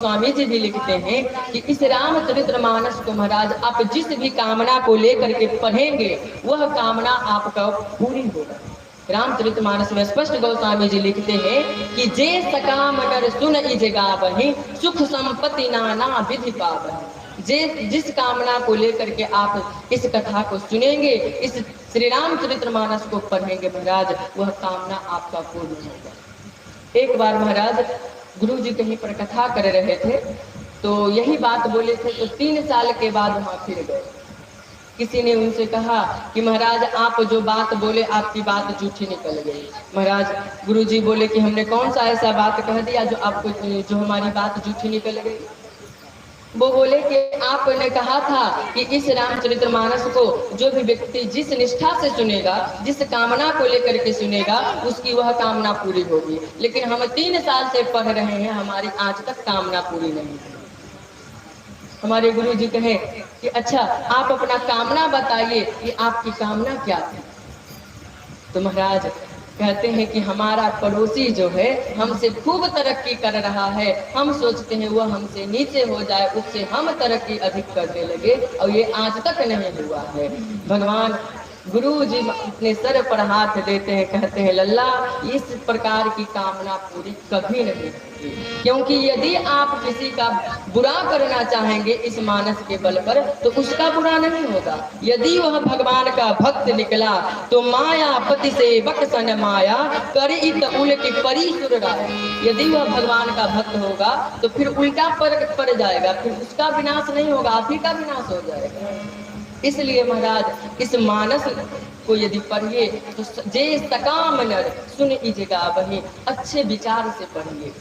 स्वामी जी भी लिखते हैं कि इस रामचरितमानस को महाराज आप जिस भी कामना को लेकर के पढ़ेंगे वह कामना आपका पूरी होगा। रामचरितमानस में स्पष्ट गोस्वामी जी लिखते हैं कि जे सकाम नर सुन इज गावहि सुख संपत्ति नाना विधि पावहि। जे जिस कामना को लेकर के आप इस कथा को सुनेंगे, इस श्री रामचरितमानस को पढ़ेंगे महाराज, वह कामना आपका पूर्ण होगा। एक बार महाराज गुरु जी कहीं पर कथा कर रहे थे तो यही बात बोले थे, तो 3 साल के बाद वहां फिर गए। किसी ने उनसे कहा कि महाराज आप जो बात बोले आपकी बात झूठी निकल गई। महाराज गुरु जी बोले कि हमने कौन सा ऐसा बात कह दिया जो हमारी बात झूठी निकल गई। वो बोले कि आपने कहा था कि इस रामचरितमानस को जो भी व्यक्ति जिस निष्ठा से सुनेगा, जिस कामना को लेकर के सुनेगा, उसकी वह कामना पूरी होगी। लेकिन हम 3 साल से पढ़ रहे हैं, हमारी आज तक कामना पूरी नहीं हुई। हमारे गुरु जी कहे कि अच्छा आप अपना कामना बताइए कि आपकी कामना क्या थी। तो महाराज कहते हैं कि हमारा पड़ोसी जो है हमसे खूब तरक्की कर रहा है, हम सोचते हैं वह हमसे नीचे हो जाए, उससे हम तरक्की अधिक करने लगे, और ये आज तक नहीं हुआ है। भगवान गुरु जी अपने सर पर हाथ देते हैं, कहते हैं लल्ला इस प्रकार की कामना पूरी कभी नहीं होगी, क्योंकि यदि आप किसी का बुरा करना चाहेंगे इस मानस के बल पर तो उसका बुरा नहीं होगा। यदि वह भगवान का भक्त निकला तो माया पति से बक्सन माया कर इत उल्टी परी सुर राय। यदि वह भगवान का भक्त होगा तो फिर उल्टा पड़ जाएगा, फिर उसका विनाश नहीं होगा, आप ही का विनाश हो जाएगा। इसलिए महाराज इस मानस को यदि पढ़िए तो जे सकाम नर सुन इज गावहि, अच्छे विचार से पढ़िए।